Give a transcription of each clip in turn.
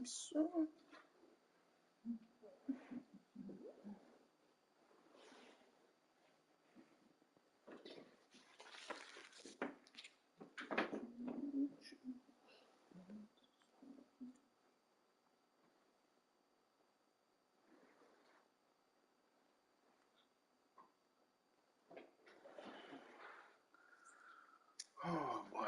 So. Oh boy.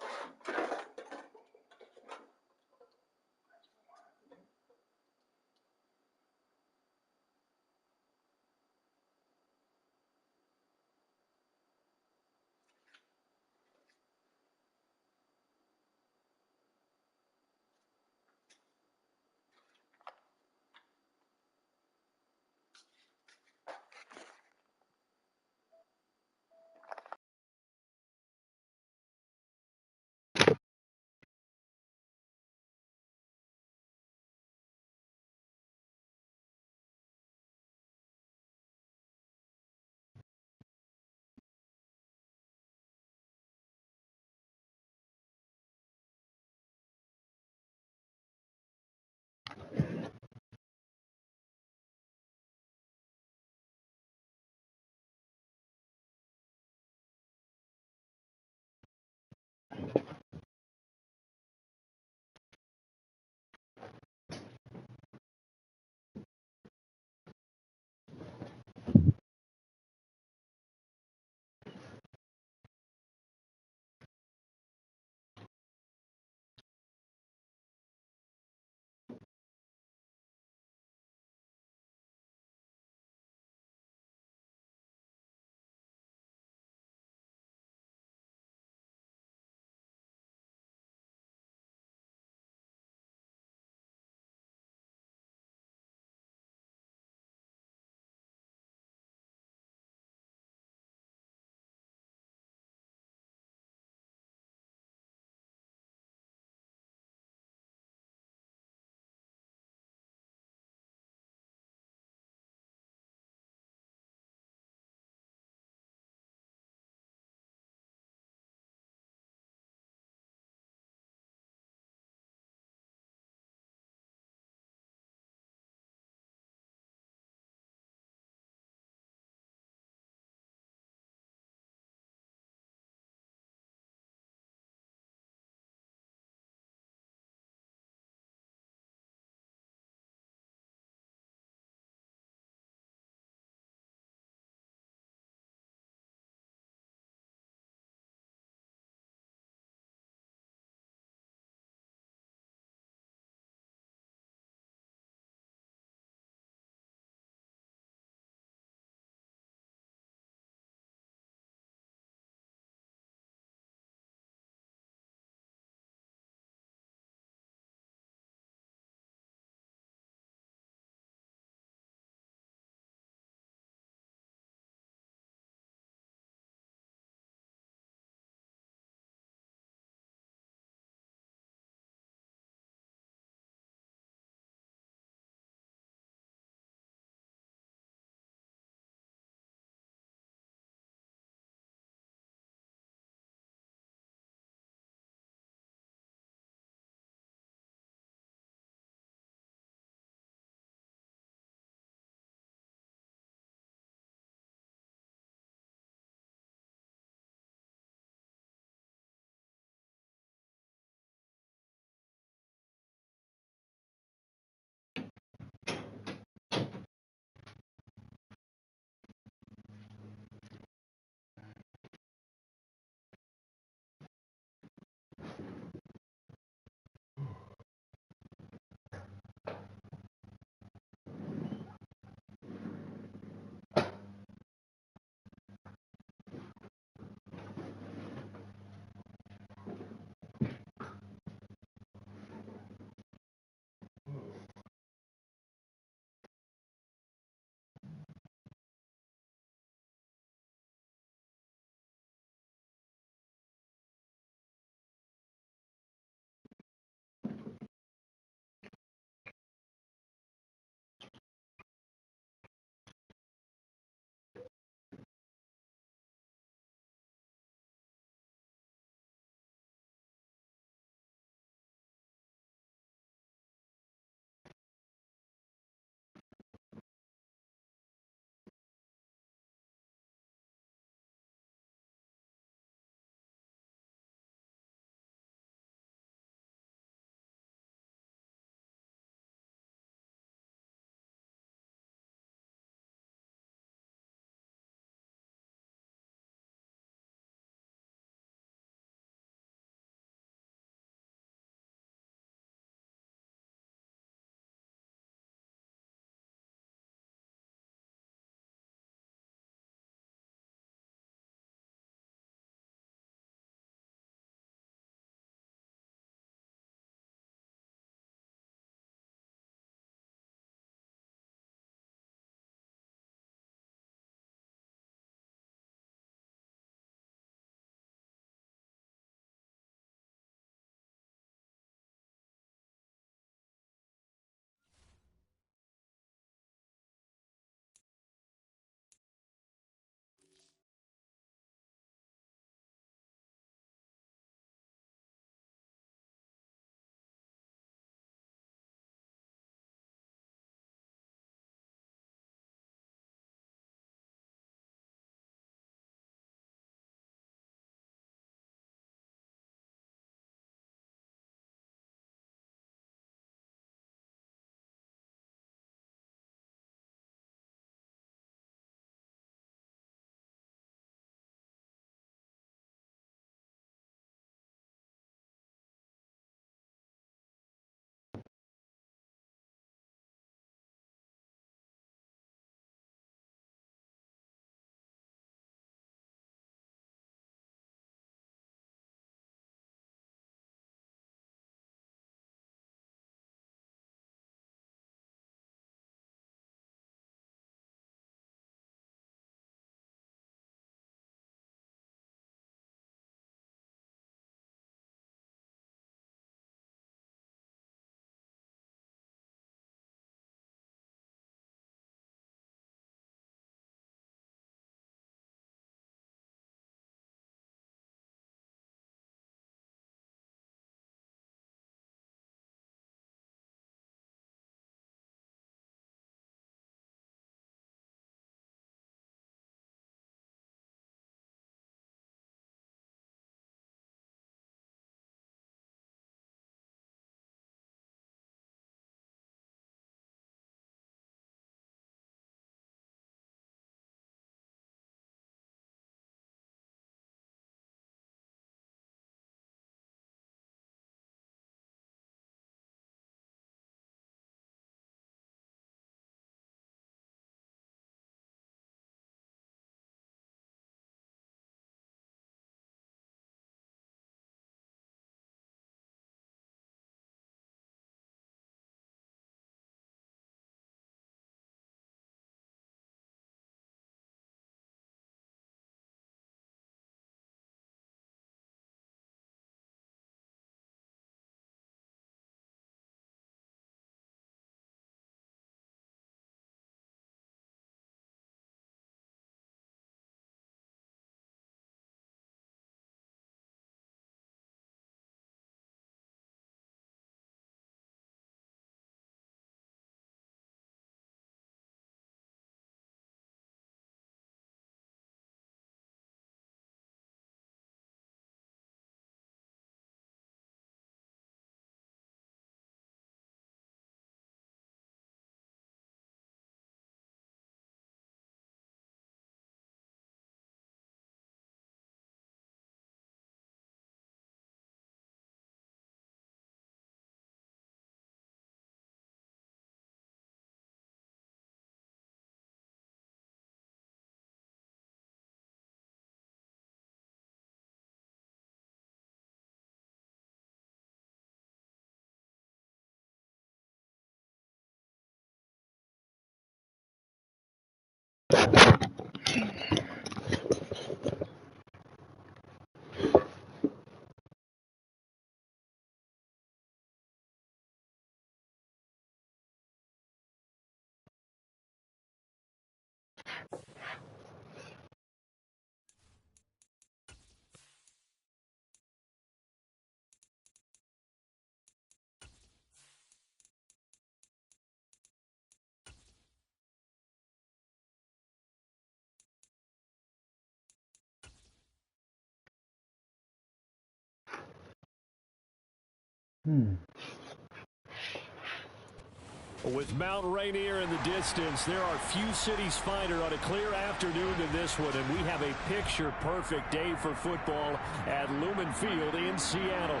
With Mount Rainier in the distance, there are few cities finer on a clear afternoon than this one, and we have a picture-perfect day for football at Lumen Field in Seattle.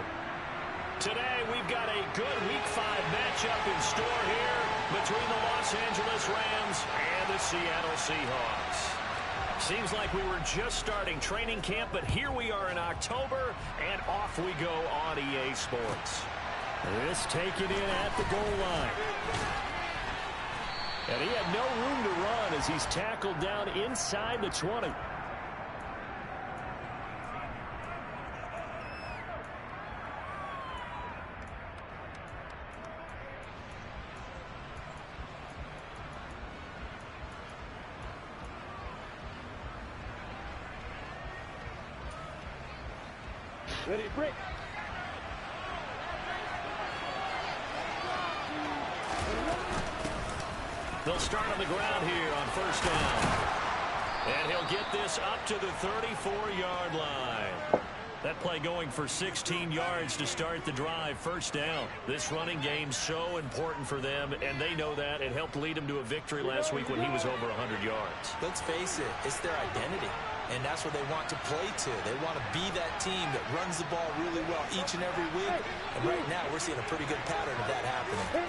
Today, we've got a good Week 5 matchup in store here between the Los Angeles Rams and the Seattle Seahawks. Seems like we were just starting training camp, but here we are in October, and off we go on EA Sports. This taken in at the goal line. And he had no room to run as he's tackled down inside the 20. Ready, break. They'll start on the ground here on first down. And he'll get this up to the 34-yard line. That play going for 16 yards to start the drive. First down. This running game's so important for them, and they know that. It helped lead them to a victory last week when he was over 100 yards. Let's face it, it's their identity. And that's what they want to play to. They want to be that team that runs the ball really well each and every week. And right now, we're seeing a pretty good pattern of that happening.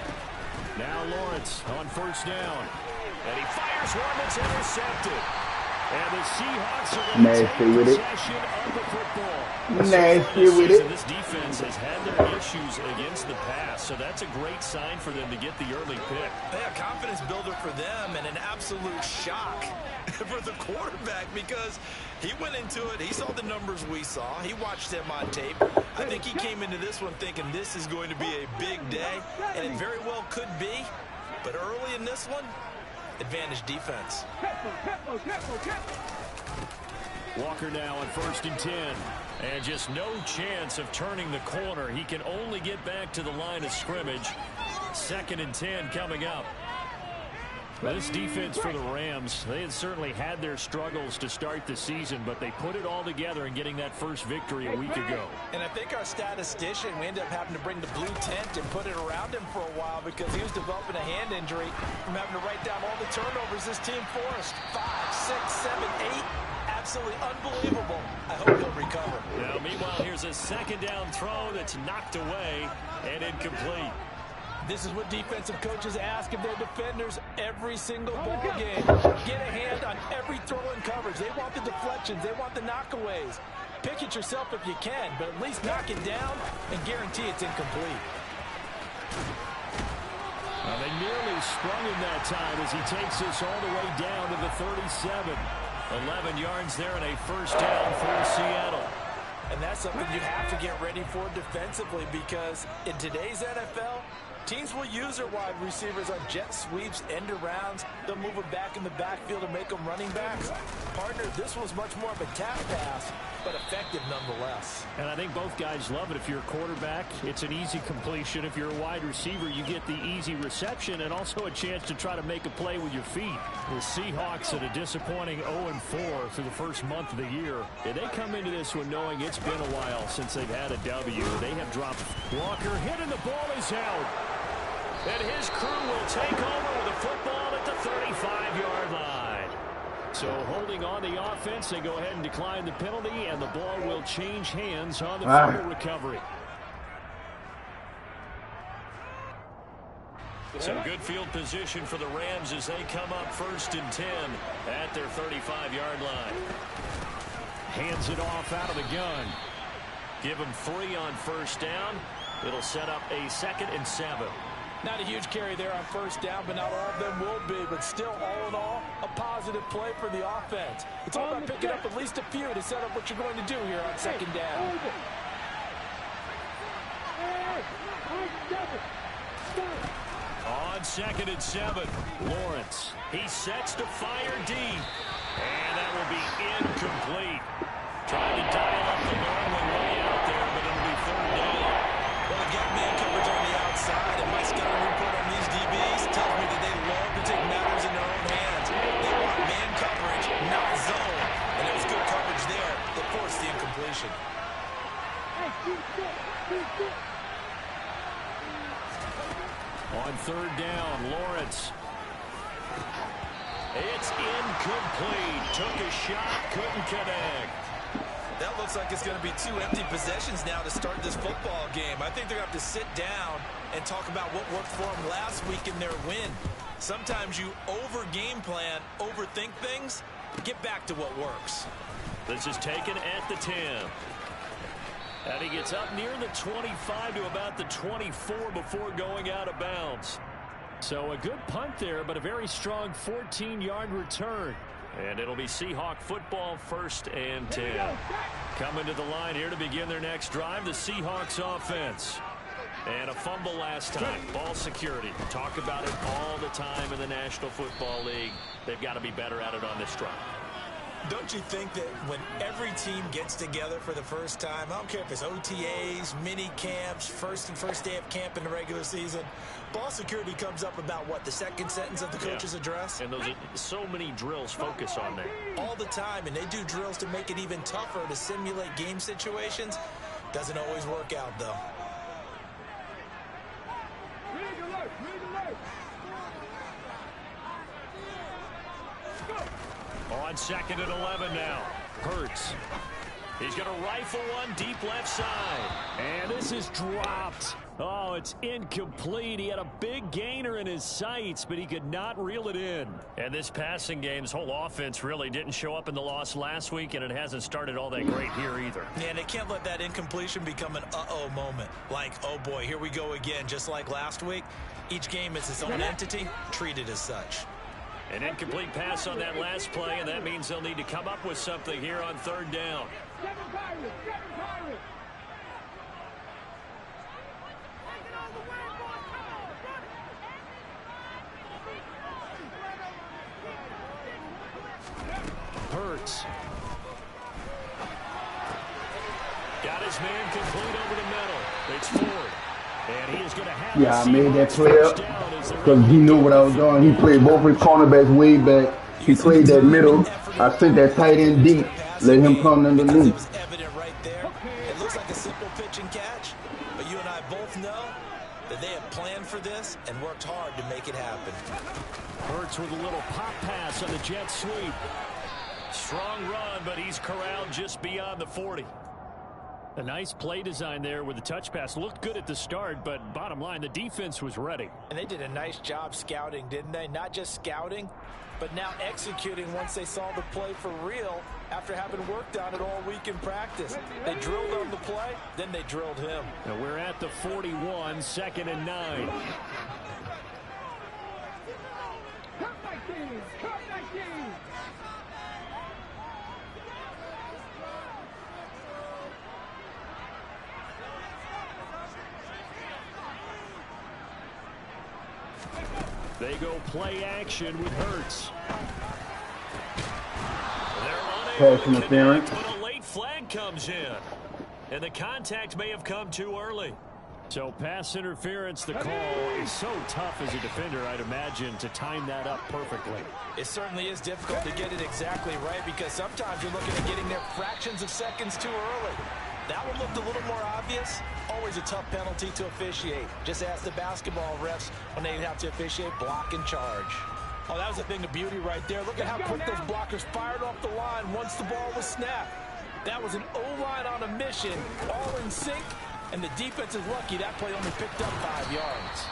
Now Lawrence on first down. And he fires one that's intercepted. And the Seahawks are going to take possession of the football. Nasty with it. This defense has had their issues against the pass, so that's a great sign for them to get the early pick. Yeah, confidence builder for them and an absolute shock for the quarterback because he went into it. He saw the numbers we saw. He watched them on tape. I think he came into this one thinking this is going to be a big day, and it very well could be. But early in this one, advantage defense. Walker now on first and 10. And just no chance of turning the corner. He can only get back to the line of scrimmage. Second and 10 coming up. Well, this defense for the Rams, they had certainly had their struggles to start the season, but they put it all together in getting that first victory a week ago. And I think our statistician, we ended up having to bring the blue tent and put it around him for a while because he was developing a hand injury from having to write down all the turnovers this team forced. 5, 6, 7, 8. Absolutely unbelievable. I hope he'll recover. Now, meanwhile, here's a second down throw that's knocked away and incomplete. This is what defensive coaches ask of their defenders every single ball game. Get a hand on every throw in coverage. They want the deflections. They want the knockaways. Pick it yourself if you can, but at least knock it down and guarantee it's incomplete. Well, they nearly sprung him that time as he takes this all the way down to the 37. 11 yards there and a first down for Seattle. And that's something you have to get ready for defensively because in today's NFL, teams will use their wide receivers on jet sweeps, end arounds. They'll move them back in the backfield and make them running backs. Partner, this was much more of a tap pass, but effective nonetheless. And I think both guys love it. If you're a quarterback, it's an easy completion. If you're a wide receiver, you get the easy reception and also a chance to try to make a play with your feet. The Seahawks at a disappointing 0-4 through the first month of the year. And they come into this one knowing it's been a while since they've had a W. They have dropped. Walker hit and the ball is out. And his crew will take over with a football at the 35-yard line. So holding on the offense, they go ahead and decline the penalty, and the ball will change hands on the fumble recovery. So good field position for the Rams as they come up first and 10 at their 35-yard line. Hands it off out of the gun. Give them 3 on first down. It'll set up a 2nd and 7. Not a huge carry there on first down, but not all of them will be. But still, all in all, a positive play for the offense. It's all about picking up at least a few to set up what you're going to do here on second down. On 2nd and 7, Lawrence. He sets to fire deep. And that will be incomplete. Trying to dial up the long way out there, but it'll be 3rd down. Well, again, man coverage on the outside, and my scouting report on these DBs tells me that they love to take matters in their own hands. They want man coverage, not zone. And it was good coverage there that forced the incompletion. On 3rd down, Lawrence. It's incomplete. Took a shot, couldn't connect. That looks like it's going to be 2 empty possessions now to start this football game. I think they're going to have to sit down and talk about what worked for them last week in their win. Sometimes you over-game plan, overthink things. Get back to what works. This is taken at the 10. And he gets up near the 25 to about the 24 before going out of bounds. So a good punt there, but a very strong 14-yard return. And it'll be Seahawk football, 1st and 10. Coming to the line here to begin their next drive, the Seahawks offense. And a fumble last time. Ball security. Talk about it all the time in the National Football League. They've got to be better at it on this drive. Don't you think that when every team gets together for the first time, I don't care if it's OTAs, mini camps, first day of camp in the regular season, ball security comes up about what, the second sentence of the coach's address? And those are so many drills focus on that. All the time, and they do drills to make it even tougher to simulate game situations. Doesn't always work out, though. On 2nd and 11 now. Hurts. He's going to rifle one deep left side. And this is dropped. Oh, it's incomplete. He had a big gainer in his sights, but he could not reel it in. And this passing game's whole offense really didn't show up in the loss last week, and it hasn't started all that great here either. Yeah, and they can't let that incompletion become an uh-oh moment. Like, oh boy, here we go again, just like last week. Each game is its own entity, treated as such. An incomplete pass on that last play, and that means they'll need to come up with something here on 3rd down. Hurts. Got his man complete over the middle. It's Ford. And he is going to have I made that play up because he knew what I was doing. He played both his cornerbacks way back. He played that middle. I sent that tight end deep. Let him come underneath. It's evident right there. It looks like a simple pitch and catch, but you and I both know that they have planned for this and worked hard to make it happen. Hurts with a little pop pass on the jet sweep. Strong run, but he's corralled just beyond the 40. A nice play design there with the touch pass. Looked good at the start, but bottom line, the defense was ready. And they did a nice job scouting, didn't they? Not just scouting, but now executing once they saw the play for real after having worked on it all week in practice. They drilled on the play, then they drilled him. Now we're at the 41, 2nd and 9. They go play action with Hurts. Pass interference. But a late flag comes in. And the contact may have come too early. So pass interference, the call is so tough as a defender, I'd imagine, to time that up perfectly. It certainly is difficult to get it exactly right because sometimes you're looking at getting there fractions of seconds too early. That one looked a little more obvious. Always a tough penalty to officiate. Just ask the basketball refs when they have to officiate block and charge. Oh, that was a thing of beauty right there. Look at how quick those blockers fired off the line once the ball was snapped. That was an O-line on a mission, all in sync, and the defense is lucky that play only picked up 5 yards.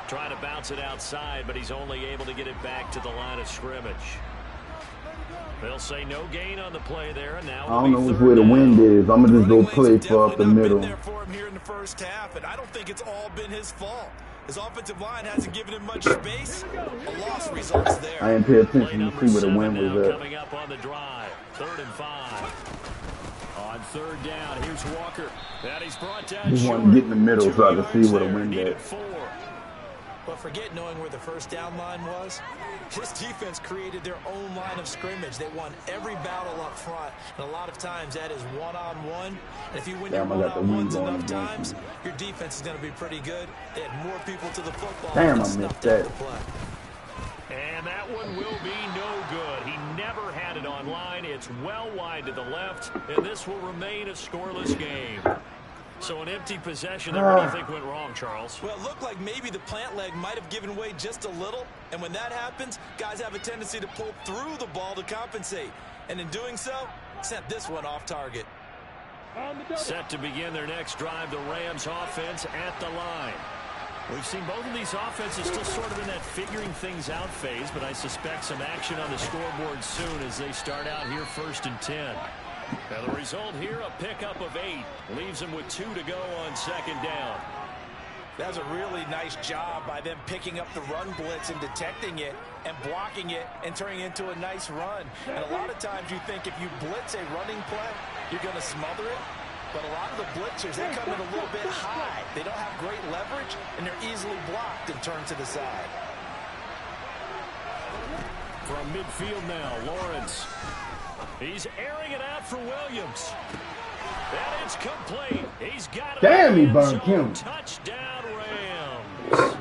Trying to bounce it outside, but he's only able to get it back to the line of scrimmage. They'll say no gain on the play there, and now I don't know which way the wind is. I'm gonna just go play for up the middle. There for him here in the first half, and I don't think it's all been his fault. His offensive line hasn't given him much space. A loss results there. I didn't pay Play attention to number see where the 7 win now was at. coming up on the drive. 3rd and 5. On 3rd down, here's Walker. That he's brought down Just short. want to get in the middle so I can 2 see yards where the there. win Needed at. 4. But forget knowing where the first down line was. This defense created their own line of scrimmage. They won every battle up front. And a lot of times that is one-on-one. And if you win your Damn, I got the win one-on-ones going enough against times, me. your defense is going to be pretty good. They had more people to the football. Damn, and I missed snuffed that. out the play. And that one will be no good. He never had it on line. It's well wide to the left, and this will remain a scoreless game. So an empty possession there. What do you think went wrong, Charles? Well, it looked like maybe the plant leg might have given way just a little. And when that happens, guys have a tendency to pull through the ball to compensate. And in doing so, sent this one off target. Set to begin their next drive, the Rams offense at the line. We've seen both of these offenses still sort of in that figuring things out phase, but I suspect some action on the scoreboard soon as they start out here 1st and 10. Now the result here, a pickup of 8. Leaves them with 2 to go on 2nd down. That's a really nice job by them picking up the run blitz and detecting it and blocking it and turning it into a nice run. And a lot of times you think if you blitz a running play, you're going to smother it. But a lot of the blitzers, they come in a little bit high. They don't have great leverage, and they're easily blocked and turned to the side. From midfield now, Lawrence. He's airing it out for Williams. And it's complete. He's got it. Damn, he burnt him. Touchdown, Rams.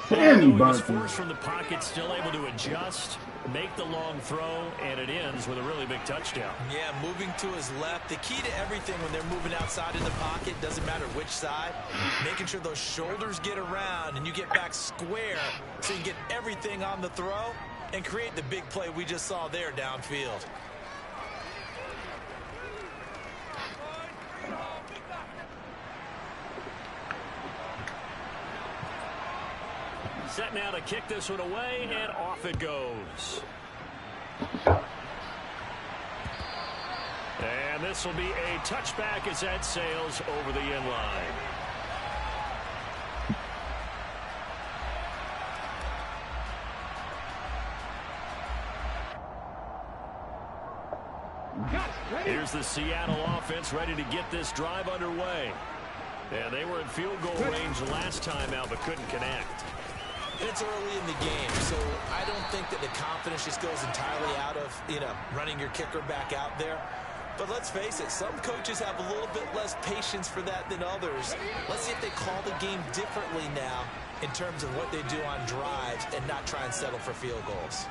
Damn, he He was burnt him. forced from the pocket, still able to adjust, make the long throw, and it ends with a really big touchdown. Yeah, moving to his left. The key to everything when they're moving outside in the pocket, doesn't matter which side, making sure those shoulders get around and you get back square so you can get everything on the throw and create the big play we just saw there downfield. Set now to kick this one away, and off it goes. And this will be a touchback as that sails over the end line. Here's the Seattle offense ready to get this drive underway. And they were in field goal range last time out, but couldn't connect. It's early in the game, so I don't think that the confidence just goes entirely out of, running your kicker back out there. But let's face it, some coaches have a little bit less patience for that than others. Let's see if they call the game differently now in terms of what they do on drives and not try and settle for field goals.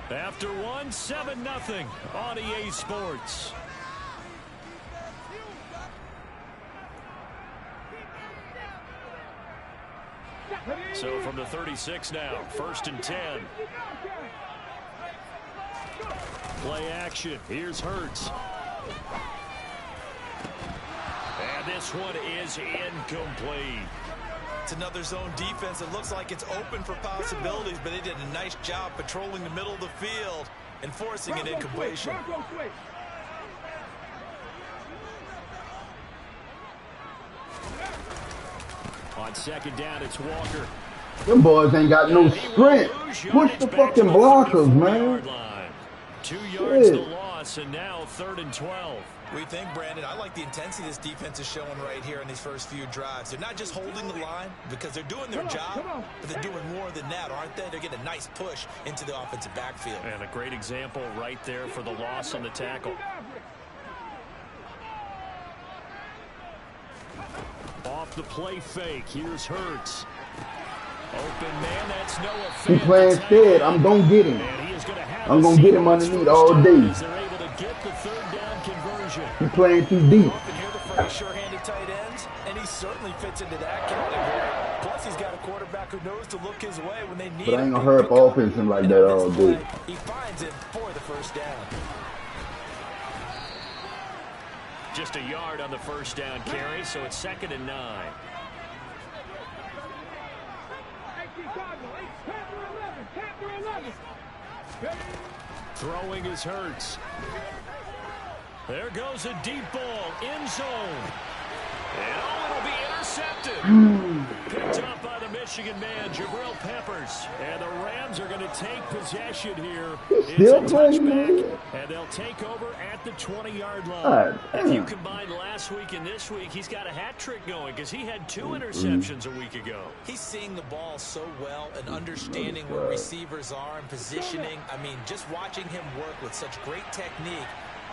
After one, 7-0 on EA Sports. So from the 36 now, 1st and 10. Play action. Here's Hurts. And this one is incomplete. It's another zone defense. It looks like it's open for possibilities, but they did a nice job patrolling the middle of the field and forcing an incompletion. On 2nd down, it's Walker. Them boys ain't got no sprint. Push the fucking blockers, man. 2 yards to loss, and now 3rd and 12. We think, Brandon, I like the intensity this defense is showing right here in these first few drives. They're not just holding the line because they're doing their job, but they're doing more than that, aren't they? They're getting a nice push into the offensive backfield. And a great example right there for the loss on the tackle. Off the play fake, here's Hurts. Open man, that's Noah Fant. He playing scared. I'm going to get him. I'm going to get him underneath all day. They're able to get the 3rd down conversion. He playing too deep. Often hear the phrase sure-handed tight ends, and he certainly fits into that category. Plus, he's got a quarterback who knows to look his way when they need But I ain't him. going to hurry up offense him like that all day. He finds it for the 1st down. Just a yard on the 1st down carry, so it's 2nd and 9. Throwing is Hurts. There goes a deep ball, end zone. And it'll be intercepted. Picked up by the Michigan man, Jabril Peppers. And the Rams are going to take possession here. It's a touchback, and they'll take over at the 20-yard line. If you combine last week and this week, he's got a hat trick going because he had 2 interceptions a week ago. He's seeing the ball so well and understanding where receivers are and positioning. I mean, just watching him work with such great technique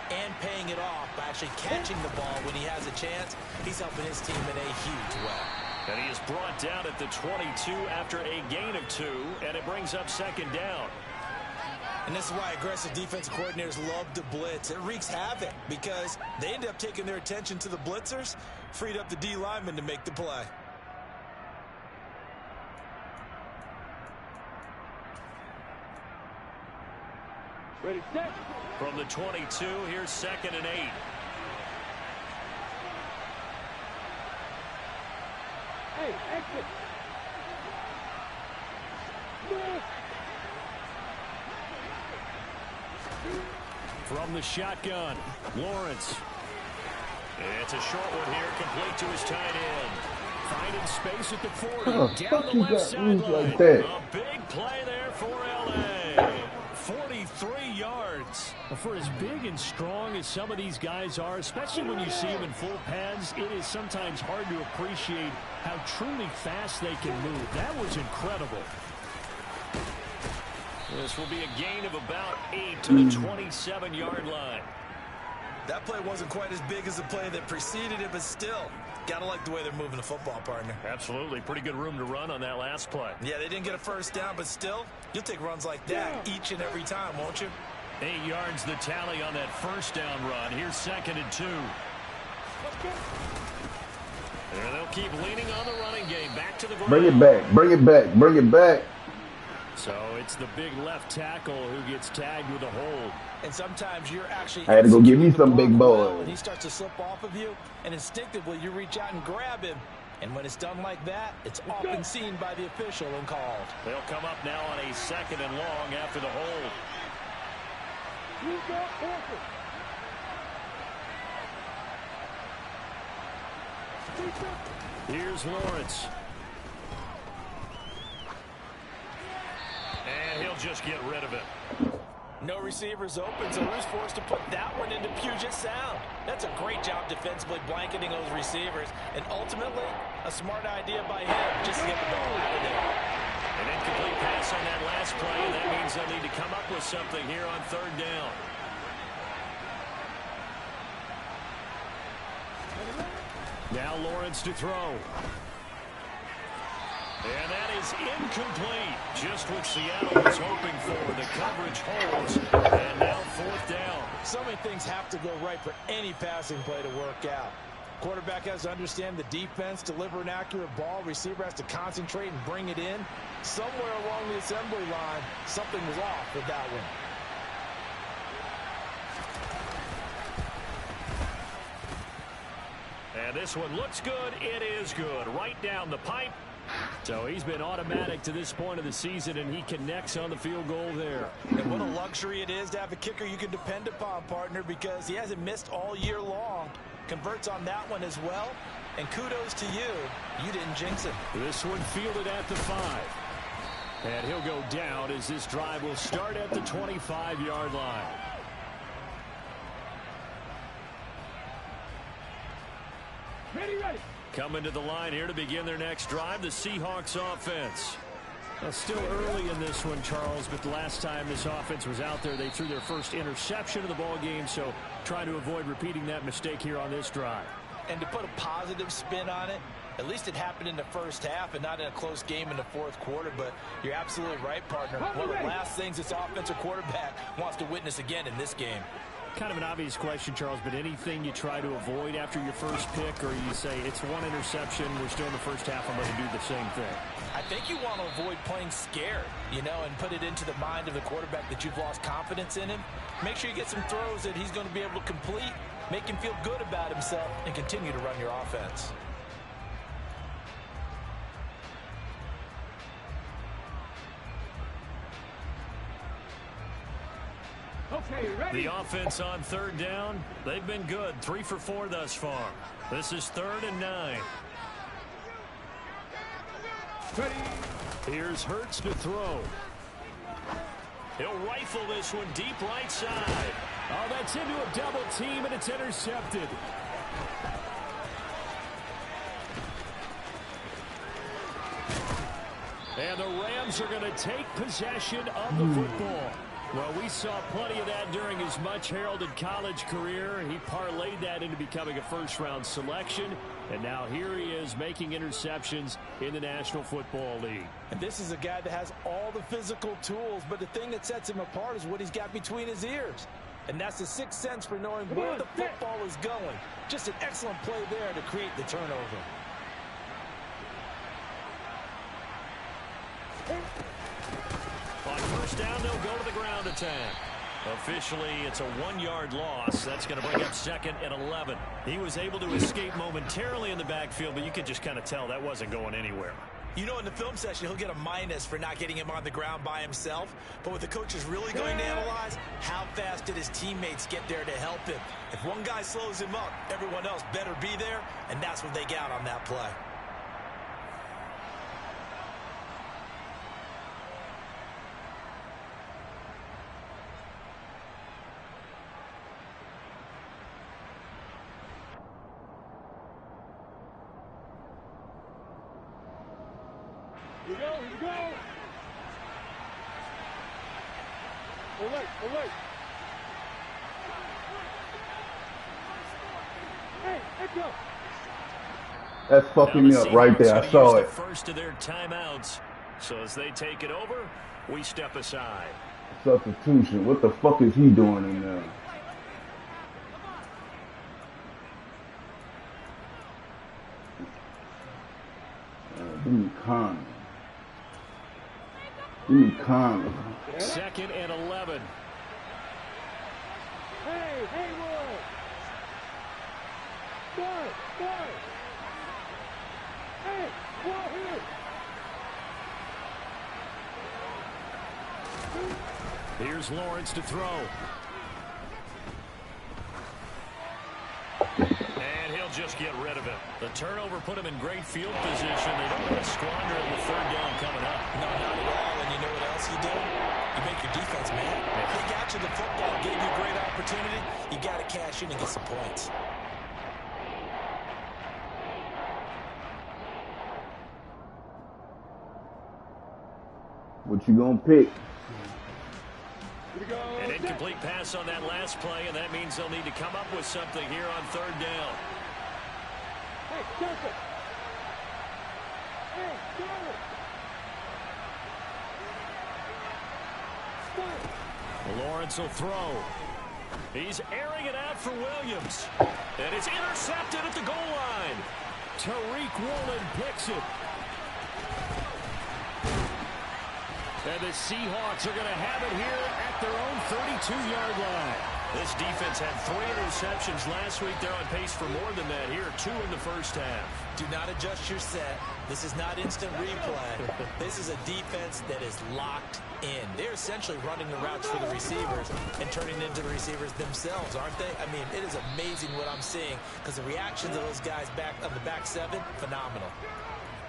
and paying it off by actually catching the ball when he has a chance, he's helping his team in a huge way. And he is brought down at the 22 after a gain of 2, and it brings up 2nd down. And this is why aggressive defensive coordinators love to blitz. It wreaks havoc because they end up taking their attention to the blitzers, freed up the D lineman to make the play. Ready, set. From the 22, here's 2nd and 8. Hey, exit. From the shotgun, Lawrence. It's a short one here, complete to his tight end. Finding space at the 40, down the left sideline. A big play there for L.A. 43 yards. For as big and strong as some of these guys are, especially when you see them in full pads, it is sometimes hard to appreciate how truly fast they can move. That was incredible. This will be a gain of about 8 to the 27-yard line. That play wasn't quite as big as the play that preceded it, but still, gotta like the way they're moving the football, partner. Absolutely. Pretty good room to run on that last play. Yeah, they didn't get a first down, but still, you'll take runs like that each and every time, won't you? 8 yards the tally on that first down run. Here's 2nd and 2. And they'll keep leaning on the running game. Back to the ground. Bring it back. Bring it back. Bring it back. So it's the big left tackle who gets tagged with a hold. And sometimes you're actually... I had to go give me some big boys. And he starts to slip off of you, and instinctively you reach out and grab him. And when it's done like that, it's often seen by the official and called. They'll come up now on a 2nd and long after the hold. Here's Lawrence. And he'll just get rid of it. No receivers open, so who's forced to put that one into Puget Sound? That's a great job defensively blanketing those receivers, and ultimately, a smart idea by him just to get the ball out of there. An incomplete pass on that last play, and that means they'll need to come up with something here on 3rd down. Now Lawrence to throw. And that is incomplete. Just what Seattle was hoping for. The coverage holds. And now 4th down. So many things have to go right for any passing play to work out. Quarterback has to understand the defense, deliver an accurate ball. Receiver has to concentrate and bring it in. Somewhere along the assembly line, something was off with that one. And this one looks good. It is good. Right down the pipe. So he's been automatic to this point of the season, and he connects on the field goal there. And what a luxury it is to have a kicker you can depend upon, partner, because he hasn't missed all year long. Converts on that one as well. And kudos to you. You didn't jinx it. This one fielded at the 5. And he'll go down as this drive will start at the 25-yard line. Ready. Coming to the line here to begin their next drive, the Seahawks offense. Now, still early in this one, Charles, but the last time this offense was out there, they threw their first interception of the ball game, so trying to avoid repeating that mistake here on this drive. And to put a positive spin on it, at least it happened in the first half and not in a close game in the 4th quarter, but you're absolutely right, partner. One of the last things this offensive quarterback wants to witness again in this game. Kind of an obvious question, Charles, but anything you try to avoid after your first pick, or you say it's one interception, we're still in the first half, I'm going to do the same thing? I think you want to avoid playing scared, and put it into the mind of the quarterback that you've lost confidence in him. Make sure you get some throws that he's going to be able to complete, make him feel good about himself, and continue to run your offense. Okay, ready. The offense on 3rd down, they've been good. 3 for 4 thus far. This is 3rd and 9. Here's Hurts to throw. He'll rifle this one deep right side. Oh, that's into a double team, and it's intercepted. And the Rams are going to take possession of the football. Well, we saw plenty of that during his much-heralded college career. He parlayed that into becoming a first-round selection. And now here he is making interceptions in the National Football League. And this is a guy that has all the physical tools, but the thing that sets him apart is what he's got between his ears. And that's the sixth sense for knowing where the football is going. Just an excellent play there to create the turnover. On first down, they'll go to the ground attack. Officially, it's a 1-yard loss. That's going to bring up 2nd and 11. He was able to escape momentarily in the backfield, but you could just kind of tell that wasn't going anywhere. You know, in the film session, he'll get a minus for not getting him on the ground by himself. But what the coach is really going to analyze, how fast did his teammates get there to help him? If one guy slows him up, everyone else better be there, and that's what they got on that play. Here we go, here we go. Alert. Hey, let's go. That's fucking me up right there. I saw it. First of their timeouts. So as they take it over, we step aside. Substitution. What the fuck is he doing in there? Give me Conley. Give me Conley. 2nd and 11. Hey, Haywood. Start. Hey, ball here. Here's Lawrence to throw. And he'll just get rid of it. The turnover put him in great field position. They don't want to squander it with 3rd down coming up. No, not at all. And you know what else you do? You make your defense mad. They got you the football, gave you a great opportunity. You got to cash in and get some points. What you gonna pick? An incomplete pass on that last play, and that means they'll need to come up with something here on 3rd down. Hey, Joseph. Hey, Lawrence will throw. He's airing it out for Williams. And it's intercepted at the goal line. Tariq Woolen picks it. And the Seahawks are going to have it here at their own 32-yard line. This defense had 3 interceptions last week. They're on pace for more than that here. 2 in the first half. Do not adjust your set. This is not instant replay. This is a defense that is locked in. They're essentially running the routes for the receivers and turning into the receivers themselves, aren't they? I mean, it is amazing what I'm seeing because the reactions of those guys back on the back 7, phenomenal.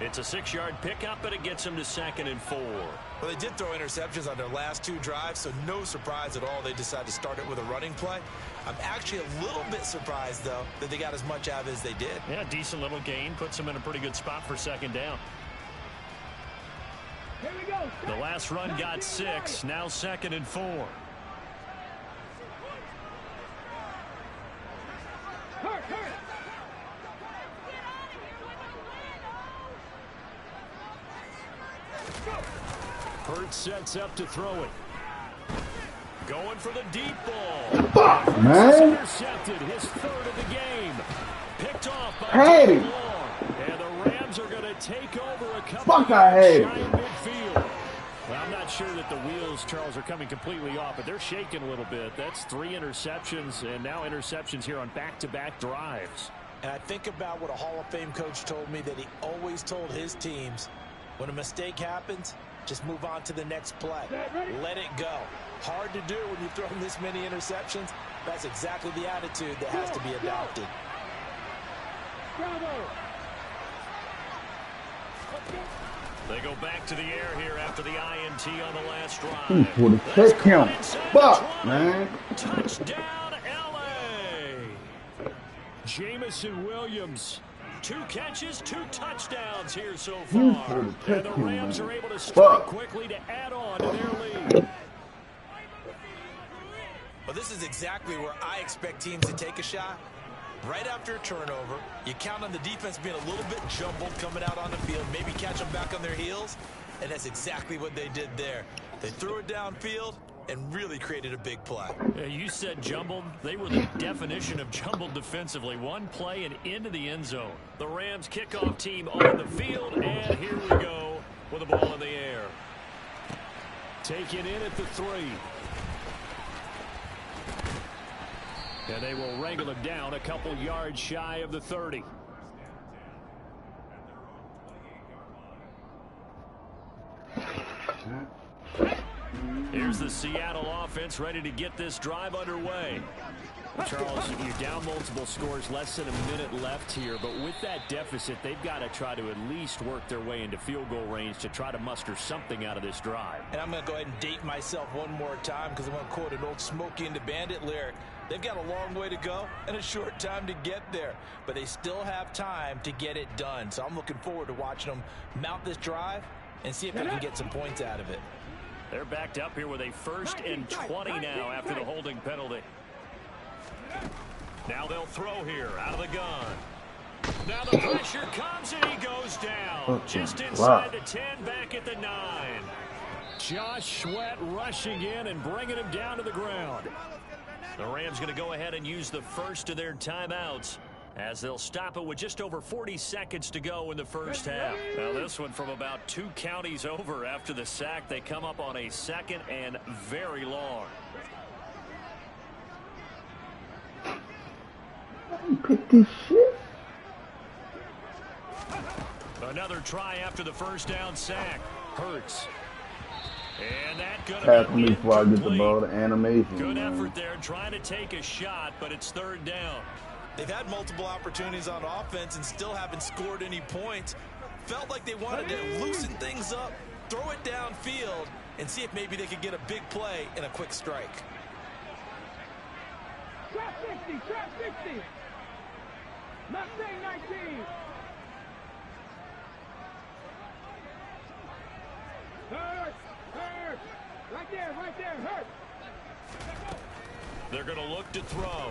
It's a 6-yard pickup, but it gets them to 2nd and 4. Well, they did throw interceptions on their last 2 drives, so no surprise at all they decided to start it with a running play. I'm actually a little bit surprised, though, that they got as much out of it as they did. Yeah, decent little gain. Puts them in a pretty good spot for 2nd down. Here we go. The last run got 6. Now 2nd and 4. Hurt. Hurts sets up to throw it. Going for the deep ball. Fuck, man. Intercepted, his 3rd of the game. Picked off by Had him. And the Rams are going to take over a couple Fuck, I had him. midfield. Well, I'm not sure that the wheels, Charles, are coming completely off, but they're shaking a little bit. That's 3 interceptions, and now interceptions here on back-to-back drives. And I think about what a Hall of Fame coach told me that he always told his teams, when a mistake happens, just move on to the next play. Let it go. Hard to do when you've thrown this many interceptions. That's exactly the attitude that has to be adopted. Bravo. They go back to the air here after the INT on the last drive. For the check him. Fuck, man. Touchdown, LA. Jamison Williams. 2 catches, 2 touchdowns here so far. And the Rams are able to strike quickly to add on to their lead. Well, this is exactly where I expect teams to take a shot. Right after a turnover, you count on the defense being a little bit jumbled coming out on the field, maybe catch them back on their heels, and that's exactly what they did there. They threw it downfield and really created a big play. Yeah, you said jumbled. They were the definition of jumbled defensively. One play and into the end zone. The Rams kickoff team on the field, and here we go with the ball in the air. Taken in at the 3. And they will wrangle him down a couple yards shy of the 30. Here's the Seattle offense ready to get this drive underway. Charles, you're down multiple scores, less than a minute left here, but with that deficit, they've got to try to at least work their way into field goal range to try to muster something out of this drive. And I'm going to go ahead and date myself one more time because I'm going to quote an old Smokey and the Bandit lyric. They've got a long way to go and a short time to get there, but they still have time to get it done. So I'm looking forward to watching them mount this drive and see if they can get some points out of it. They're backed up here with a 1st and 20 now after the holding penalty. Now they'll throw here out of the gun. Now the pressure comes and he goes down. Just inside the 10, back at the 9. Josh Sweat rushing in and bringing him down to the ground. The Rams going to go ahead and use the first of their timeouts as they'll stop it with just over 40 seconds to go in the first half. Now this one from about 2 counties over after the sack. They come up on a 2nd and very long. Pick this shit. Another try after the first down sack. Hurts. And that going Pass me before I get the ball. The animation. Good effort there trying to take a shot, but it's 3rd down. They've had multiple opportunities on offense and still haven't scored any points. Felt like they wanted to loosen things up, throw it downfield, and see if maybe they could get a big play and a quick strike. Trap 60, trap 60. Mustang 19. Hurt, hurt. Right there, hurt. They're going to look to throw.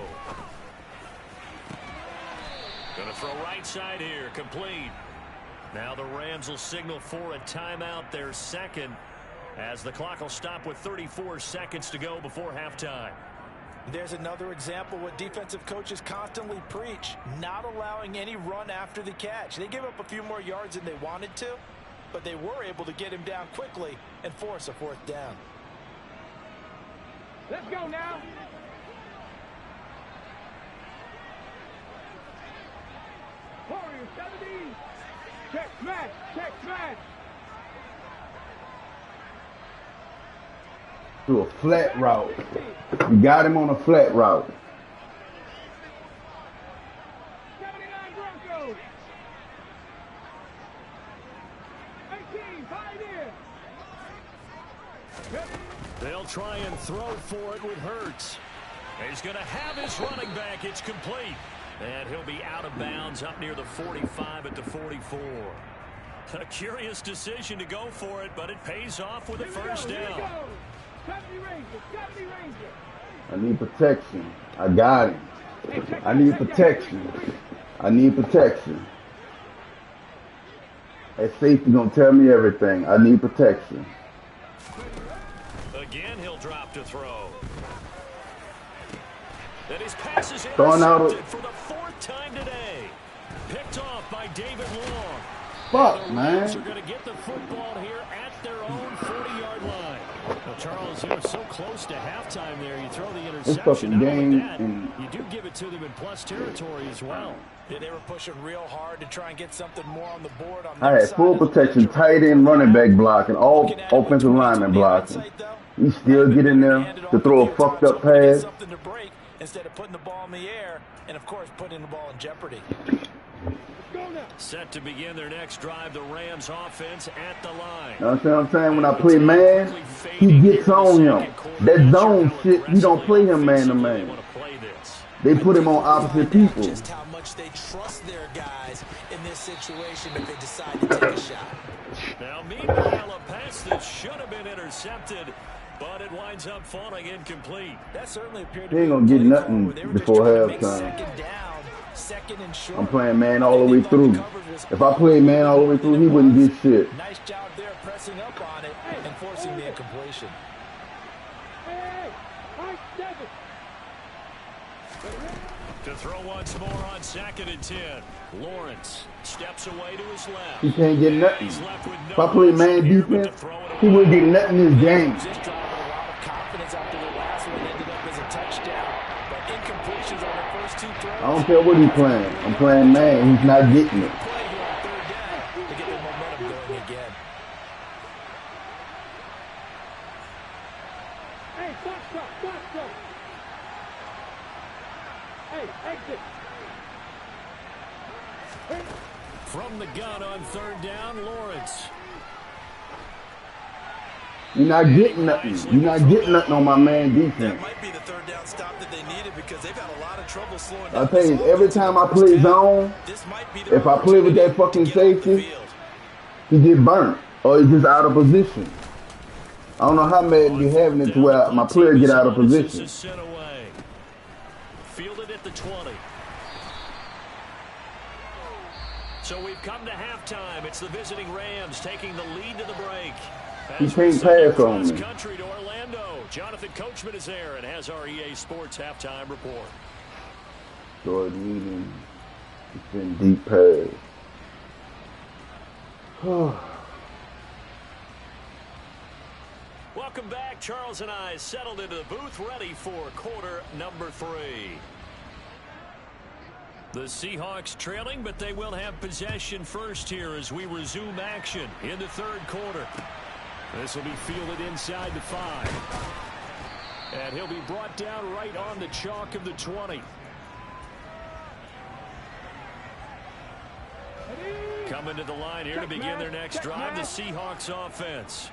Going to throw right side here, complete. Now the Rams will signal for a timeout, their 2nd, as the clock will stop with 34 seconds to go before halftime. There's another example what defensive coaches constantly preach, not allowing any run after the catch. They gave up a few more yards than they wanted to, but they were able to get him down quickly and force a 4th down. Let's go now. Warrior 70. Check smash, check smash. To a flat route. You got him on a flat route. 79 Broncos. 18, Pioneer. They'll try and throw for it with Hurts. He's going to have his running back. It's complete. And he'll be out of bounds up near the 45 at the 44. A curious decision to go for it, but it pays off with a 1st down. I need protection. I got him. I need protection. I need protection. That safety gonna tell me everything. I need protection. Again, he'll drop to throw. And his pass is Throwing out intercepted for the 4th time today. Picked off by David Long. Fuck, the man. Rams are going to get the football here at their own 40-yard line. Well, Charles, you were so close to halftime there. You throw the interception. fucking game That, and you do give it to them in plus territory as well. Yeah, they were pushing real hard to try and get something more on the board. I had full protection, tight end, running back blocking, all offensive lineman blocking. You still get in there to throw a fucked up pass. Something to break instead of putting the ball in the air and, of course, putting the ball in jeopardy. Set to begin their next drive, the Rams offense at the line. You know what I'm saying? When I play man, he gets on him. That zone shit, you don't play him man to man. They put him on opposite people. Just how much they trust their guys in this situation if they decide to take a shot. Now, meanwhile, a pass that should have been intercepted, but it winds up falling incomplete. That certainly appeared He to ain't gonna get nothing before halftime. I'm playing man all the way through. If I played man all the way through, he wouldn't get shit. Nice job there pressing up on it and forcing the incompletion. To throw once more on 2nd and 10. Lawrence steps away to his left. He can't get nothing. If I play man defense, he wouldn't get nothing in this game. Just driving a lot of confidence after the last one ended up as a touchdown. But incompletions on the first 2 throws. I don't care what he's playing. I'm playing man. He's not getting it. Play here on 3rd down to get the momentum going again. Hey, box up. Hey, exit. From the gun on 3rd down, Lawrence. You're not getting nothing. You're not getting nothing on my man That defense. might be the 3rd down stop that they needed because they've had a lot of trouble slowing down. I tell you, every time I play zone, if I play with that fucking safety, he get burnt or he's just out of position. I don't know how Madden be having it to where my player get out of position. Fielded at the 20. So we've come to halftime. It's the visiting Rams taking the lead to the break. He can't pass on me. Country to Orlando. Jonathan Coachman is there and has our EA Sports halftime report. Jordan Eden, it's been deep pass. Welcome back. Charles and I settled into the booth, ready for quarter number 3. The Seahawks trailing, but they will have possession first here as we resume action in the 3rd quarter. This will be fielded inside the 5. And he'll be brought down right on the chalk of the 20. Coming to the line here to begin their next drive, the Seahawks offense.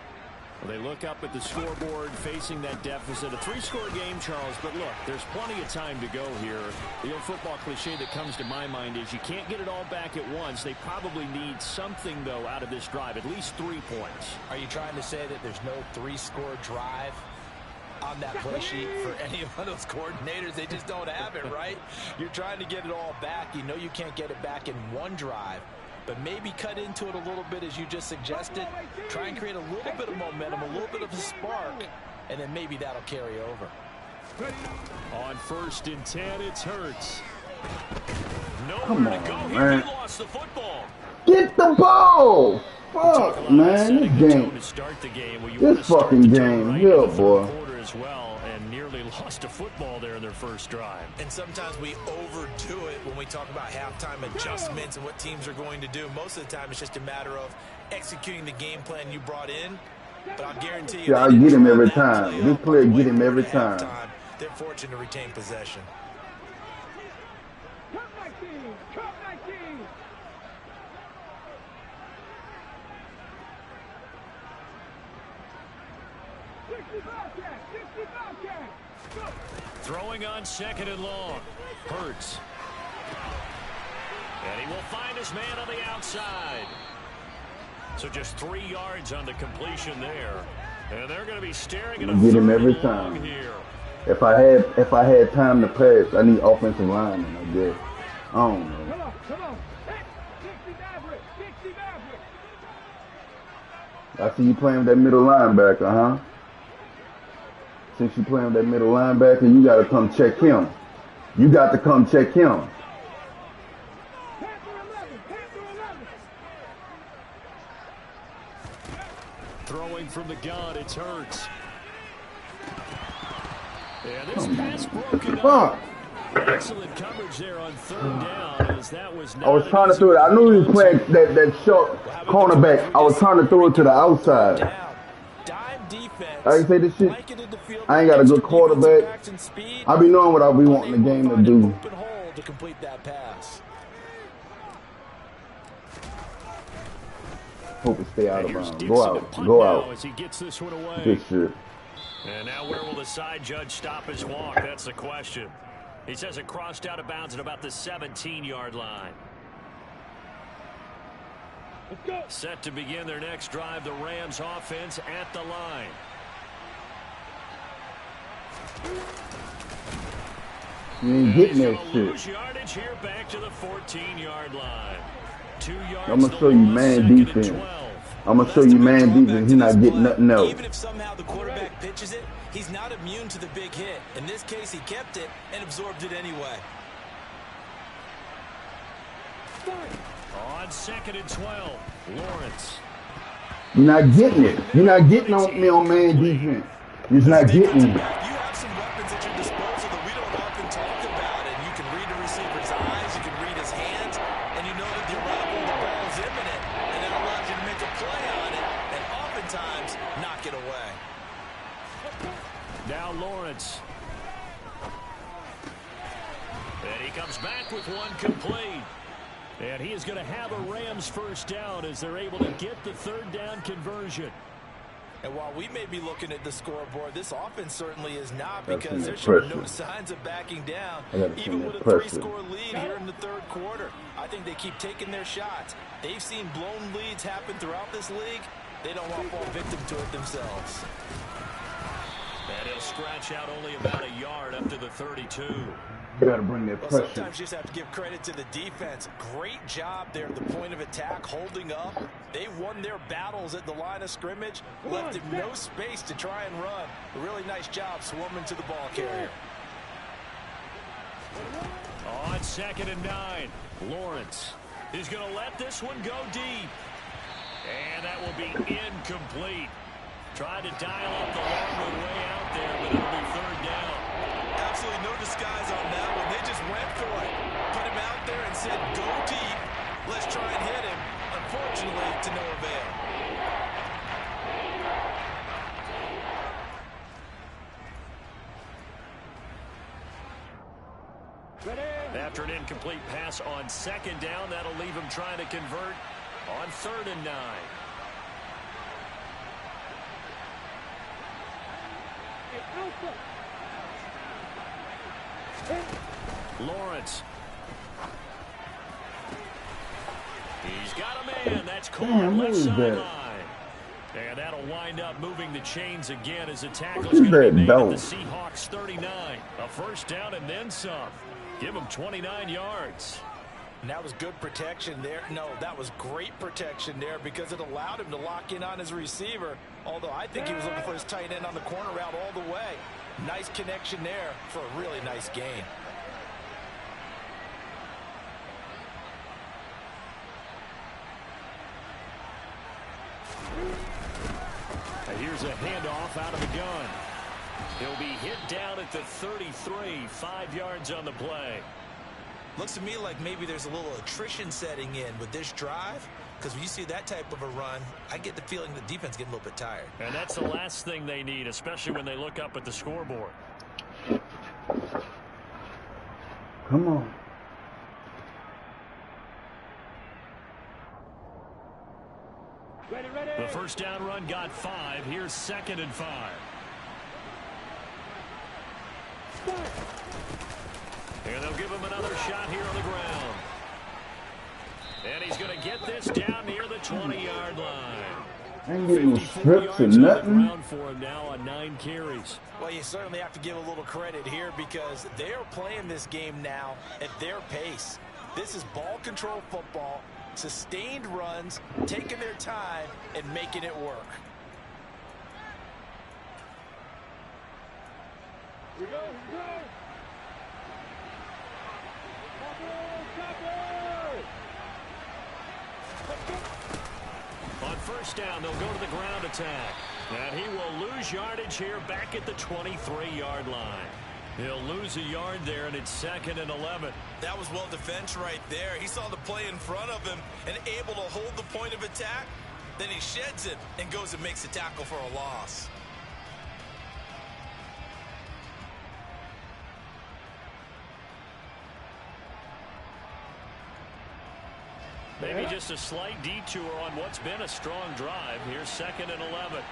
Well, they look up at the scoreboard facing that deficit. A 3-score game, Charles, but look, there's plenty of time to go here. The old football cliche that comes to my mind is you can't get it all back at once. They probably need something, though, out of this drive, at least 3 points. Are you trying to say that there's no 3-score drive on that play sheet for any of those coordinators? They just don't have it, right? You're trying to get it all back. You know you can't get it back in one drive. But maybe cut into it a little bit as you just suggested. Try and create a little bit of momentum, a little bit of a spark, and then maybe that'll carry over. On 1st and 10, it's Hurts. Come Nowhere on, to go here. man. He lost the football. Get the ball! Fuck, man, this fucking game, yeah, boy. As well, and nearly lost a football there in their first drive. And sometimes we overdo it when we talk about halftime adjustments and what teams are going to do. Most of the time, it's just a matter of executing the game plan you brought in. But I'll guarantee you, yeah, I get him every time. This player get him every time. They're fortunate to retain possession. Throwing on 2nd and long. Hurts. And he will find his man on the outside. So just 3 yards on the completion there. And they're going to be staring at a get him every time. Here. If I had time to pass, I need offensive linemen, I guess. I don't know. Come on. I see you playing with that middle linebacker, huh? Since you playing with that middle linebacker, you got to come check him. You got to come check him. Throwing from the gun, it's Hurts. And this pass broken up. Excellent coverage there on 3rd down. As that was I was trying to throw it. I knew he was playing that short cornerback. I was trying to throw it to the outside. I can say this shit. I ain't got a good quarterback. I be knowing what I be wanting the game to do. Hope it stay out And of here's bounds. Dixon Go to out. punt Go now out. as he gets this one away. Good shit. And now where will the side judge stop his walk? That's the question. He says it crossed out of bounds at about the 17-yard line. Let's go. Set to begin their next drive, the Rams offense at the line. You ain't getting He's that gonna shit. lose yardage here back to the 14-yard line. 2 yards. I'm gonna show you man defense. I'm gonna show you man defense. He's not getting nothing else. Even if somehow the quarterback pitches it, he's not immune to the big hit. In this case, he kept it and absorbed it anyway. On 2nd and 12, Lawrence. You're not getting it. You're not getting on me on man defense. You're just not getting it. You have some weapons at your disposal that we don't often talk about, and you can read the receiver's eyes, you can read his hands, and you know that the arrival of the ball is imminent, and that allows you to make a play on it, and oftentimes knock it away. Now Lawrence. And he comes back with one complete. And he is going to have a Rams first down as they're able to get the 3rd down conversion. And while we may be looking at the scoreboard, this offense certainly is not, That's because an they're showing no impression. signs of backing down, I gotta even see with a that pressure. 3-score lead here in the 3rd quarter. I think they keep taking their shots. They've seen blown leads happen throughout this league. They don't want to fall victim to it themselves. And he'll scratch out only about a yard up to the 32. You gotta bring that Well, pressure. sometimes you just have to give credit to the defense. Great job there at the point of attack, holding up. They won their battles at the line of scrimmage, left him no space to try and run. A really nice job swarming to the ball carrier. On 2nd and 9, Lawrence is going to let this one go deep. And that will be incomplete. Tried to dial up the long way out there, but it'll be 3rd down. Absolutely no disguise on that one. They just went for it. Put him out there and said, go deep. Let's try and hit him. Unfortunately, to no avail. After an incomplete pass on 2nd down, that'll leave him trying to convert on 3rd and 9. Lawrence. He's got a man. That's caught left sideline. And that'll wind up moving the chains again as a tackle is going to be made at the Seahawks 39. A first down and then some. Give him 29 yards. And that was good protection there. No, that was great protection there because it allowed him to lock in on his receiver. Although I think he was looking for his tight end on the corner route all the way. Nice connection there for a really nice gain. And here's a handoff out of the gun. He'll be hit down at the 33, 5 yards on the play. Looks to me like maybe there's a little attrition setting in with this drive, because when you see that type of a run, I get the feeling the defense getting a little bit tired. And that's the last thing they need, especially when they look up at the scoreboard. Come on. Ready, ready. The first down run got 5. Here's 2nd and 5. And they'll give him another shot here on the ground. And he's going to get this down near the 20-yard line. Ain't getting no strips or nothing. For him now on 9 carries. Well, you certainly have to give a little credit here because they are playing this game now at their pace. This is ball control football, sustained runs, taking their time and making it work. Here we go, here we go. On first down, they'll go to the ground attack. And he will lose yardage here back at the 23-yard line. He'll lose a yard there, and it's 2nd and 11. That was well defense right there. He saw the play in front of him and able to hold the point of attack. Then he sheds it and goes and makes a tackle for a loss. Maybe just a slight detour on what's been a strong drive. Here's 2nd and 11.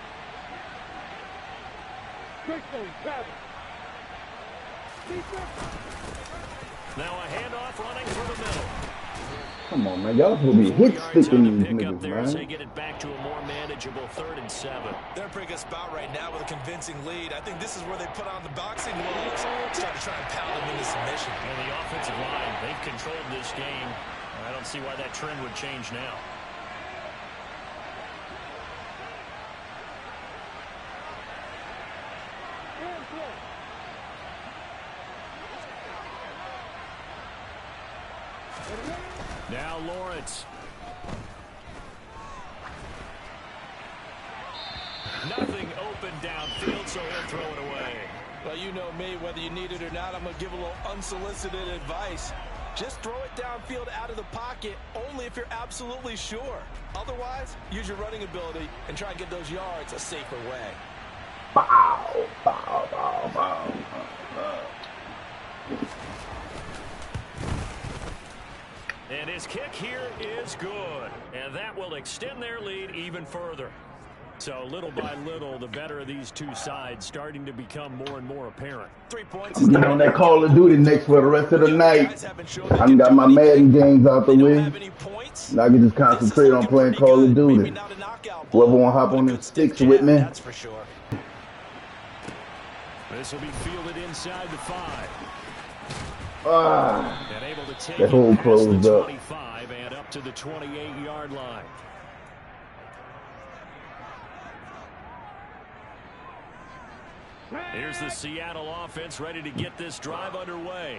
Now a handoff running through the middle. Come on, man. Y'all supposed to be hit sticking these niggas, man. As they get it back to a more manageable 3rd and 7. They're in a pretty good spot right now with a convincing lead. I think this is where they put on the boxing gloves, start to try and pound them into submission. And the offensive line, they've controlled this game. I don't see why that trend would change now. Now Lawrence. Nothing open downfield, so he'll throw it away. Well, you know me, whether you need it or not, I'm going to give a little unsolicited advice. Just throw it downfield out of the pocket only if you're absolutely sure. Otherwise, use your running ability and try and get those yards a safer way. Bow, bow, bow, bow, bow. And his kick here is good. And that will extend their lead even further. So little by little, the better of these two sides starting to become more and more apparent. 3 points. I'm getting on that Call of Duty next for the rest of the night. I done got my Madden games out the way. Now I can just concentrate on playing Call of Duty. Whoever want to hop on the sticks with me. That's for sure. This will be fielded inside the 5. And able to take that hole closed up. 25 and up to the 28-yard line. Here's the Seattle offense ready to get this drive underway.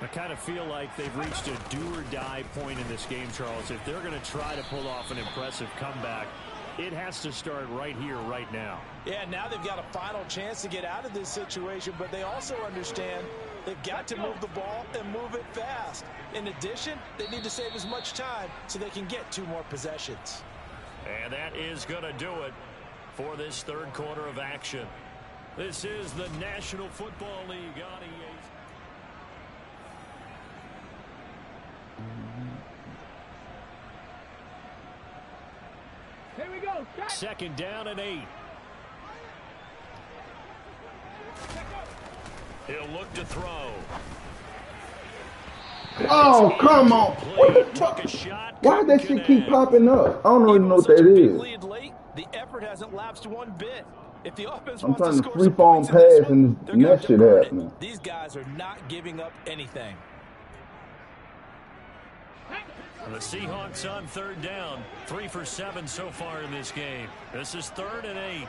I kind of feel like they've reached a do-or-die point in this game, Charles. If they're going to try to pull off an impressive comeback, it has to start right here, right now. Yeah, now they've got a final chance to get out of this situation, but they also understand they've got to move the ball and move it fast. In addition, they need to save as much time so they can get 2 more possessions. And that is going to do it for this 3rd quarter of action. This is the National Football League on EA. Here we go. 2nd down and 8. He'll look to throw. Oh, come on. What the fuck? Why does that shit keep popping up? I don't even know what that is. The effort hasn't lapsed one bit. If the offense I'm wants trying to score free some fall points in pass this one, and they're gonna have that to shit earn it. happening. These guys are not giving up anything. And the Seahawks on 3rd down. 3 for 7 so far in this game. This is 3rd and 8.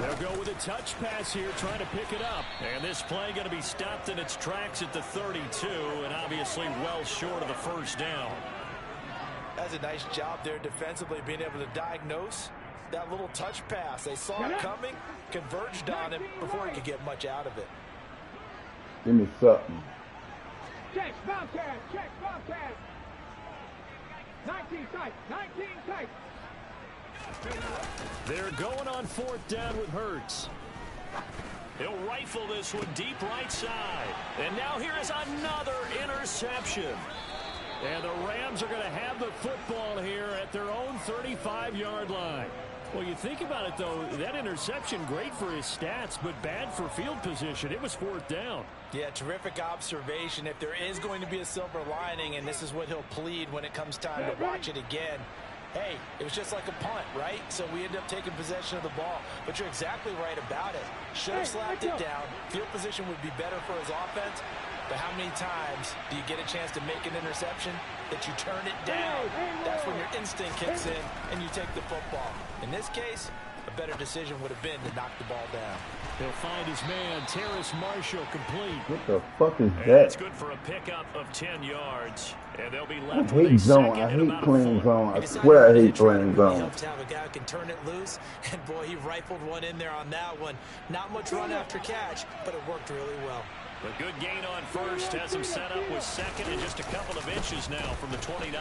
They'll go with a touch pass here, trying to pick it up. And this play going to be stopped in its tracks at the 32, and obviously well short of the 1st down. That's a nice job there defensively, being able to diagnose that little touch pass. They saw it coming, converged on him before he could get much out of it. Give me something. Check, Bobcat, check, Bobcat. 19 tight, 19 tight. They're going on 4th down with Hurts. He'll rifle this one deep right side. And now here is another interception. And the Rams are going to have the football here at their own 35-yard line. Well, you think about it, though, that interception, great for his stats, but bad for field position. It was 4th down. Yeah, terrific observation. If there is going to be a silver lining, and this is what he'll plead when it comes time to watch it again, hey, it was just like a punt, right? So we end up taking possession of the ball. But you're exactly right about it. Should have slapped it down. Field position would be better for his offense. But how many times do you get a chance to make an interception that you turn it down? That's when your instinct kicks in and you take the football. In this case, a better decision would have been to knock the ball down. He'll find his man, Terrace Marshall, complete. What the fuck is that? That's good for a pickup of 10 yards. And they'll be left I hate zone. I hate playing zone. I swear I hate playing zone. Helps to have a guy who can turn it loose. And boy, he rifled one in there on that one. Not much run after catch, but it worked really well. A good gain on 1st has him set up with 2nd and just a couple of inches now from the 29.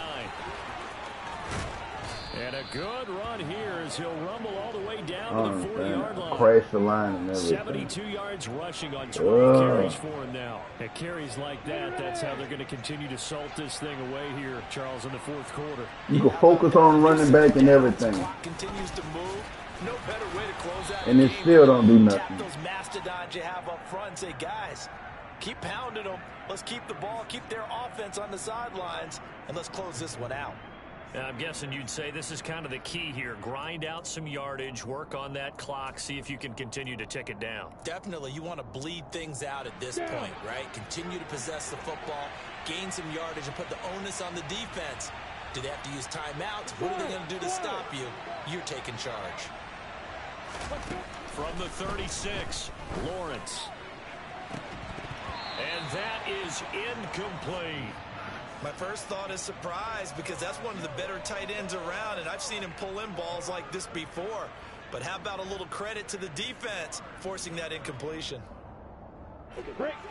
And a good run here as he'll rumble all the way down to the 40-yard line. Crash the line and everything. 72 yards rushing on 12 carries for him now. At carries like that, that's how they're going to continue to salt this thing away here, Charles, in the fourth quarter. You can focus on running back and everything. Continues to move. No better way to close out. And it still don't do nothing. Those mastodons you have up front and say, guys, keep pounding them. Let's keep the ball, keep their offense on the sidelines, and let's close this one out. I'm guessing you'd say this is kind of the key here. Grind out some yardage, work on that clock, see if you can continue to tick it down. Definitely, you want to bleed things out at this point, right? Continue to possess the football, gain some yardage, and put the onus on the defense. Do they have to use timeouts? What are they going to do to stop you? You're taking charge. From the 36, Lawrence. And that is incomplete. My first thought is surprise because that's one of the better tight ends around, and I've seen him pull in balls like this before. But how about a little credit to the defense forcing that incompletion?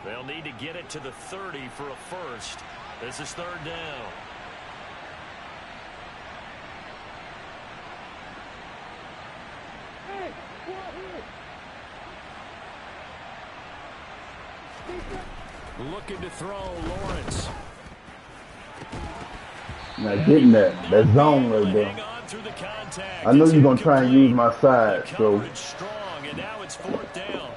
They'll need to get it to the 30 for a first. This is third down. Looking to throw, Lawrence. Now getting that zone right there. I know you're going to try and use my side, so. Strong, and now it's fourth down.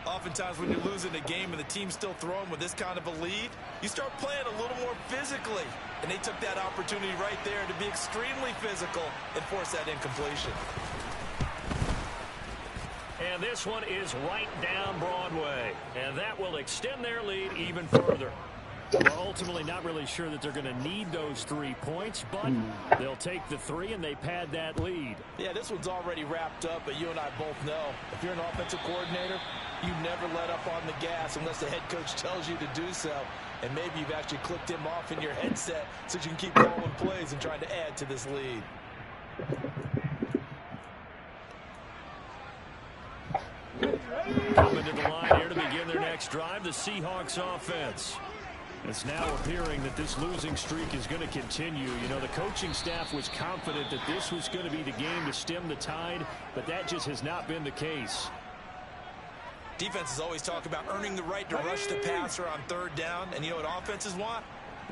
Oftentimes when you're losing a game and the team's still throwing with this kind of a lead, you start playing a little more physically. And they took that opportunity right there to be extremely physical and force that incompletion. And this one is right down Broadway. And that will extend their lead even further. We're ultimately not really sure that they're going to need those 3 points, but they'll take the 3 and they pad that lead. Yeah, this one's already wrapped up, but you and I both know if you're an offensive coordinator, you never let up on the gas unless the head coach tells you to do so. And maybe you've actually clicked him off in your headset so you can keep calling plays and trying to add to this lead. Coming to the line here to begin their next drive, the Seahawks offense. It's now appearing that this losing streak is going to continue. You know, the coaching staff was confident that this was going to be the game to stem the tide, but that just has not been the case. Defenses always talk about earning the right to rush the passer on third down, and you know what offenses want?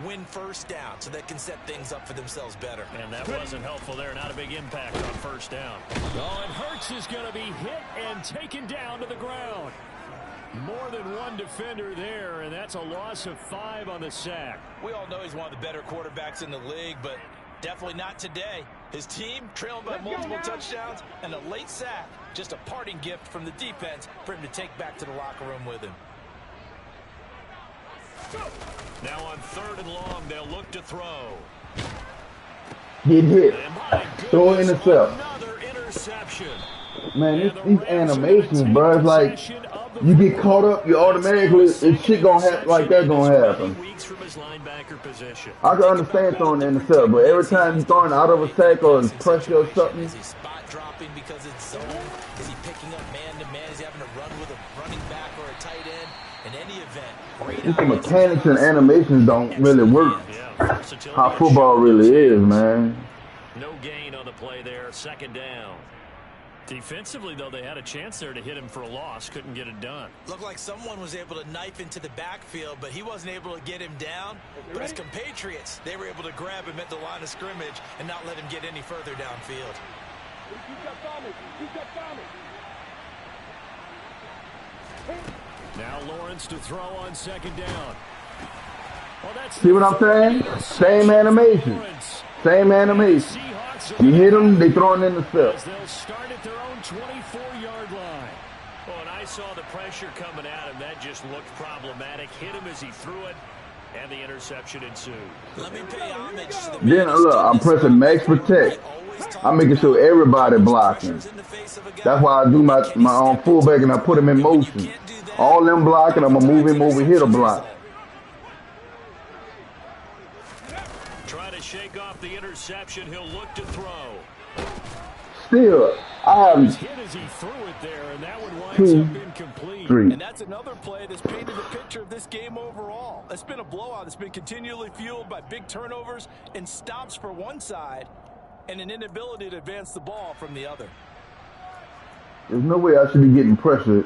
Win first down so they can set things up for themselves better. And that wasn't helpful there. Not a big impact on first down. Oh, and Hurts is going to be hit and taken down to the ground. More than one defender there, and that's a loss of 5 on the sack. We all know he's one of the better quarterbacks in the league, but definitely not today. His team trailing by multiple touchdowns and a late sack. Just a parting gift from the defense for him to take back to the locker room with him. Now on third and long, they'll look to throw. Get hit. Throw an intercept. Another interception. Man, these animations, bro, it's like you get caught up, you automatically, it's shit gonna happen like that gonna happen. I can understand throwing the intercept, but every time you're throwing out of a sack or pressure or something. Is he spot dropping because it's zone? Is he picking up man-to-man? Is he having to run with a running back or a tight end? In any event, these mechanics and animations don't really work. How football really is, man. No gain on the play there, second down. Defensively, though, they had a chance there to hit him for a loss. Couldn't get it done. Looked like someone was able to knife into the backfield, but he wasn't able to get him down. But his compatriots, they were able to grab him at the line of scrimmage and not let him get any further downfield. Now Lawrence to throw on second down. Well, see what I'm saying? Same animation. Same animation. You hit them, they throw it in the field. They'll start at their own 24-yard line. Oh, and I saw the pressure coming at him. That just looked problematic. Hit him as he threw it, and the interception ensued. Let me pay homage to the then look, I'm pressing max protect. I'm making sure everybody blocking. That's why I do my own fullback and I put him in motion. All them blocking, I'm gonna move him over here to block. Try to shake off the interception. He'll look to throw. Still, I have hit as he threw it there, and that one winds up incomplete. 3. And that's another play that's painted the picture of this game overall. It's been a blowout. It's been continually fueled by big turnovers and stops for one side and an inability to advance the ball from the other. There's no way I should be getting pressured,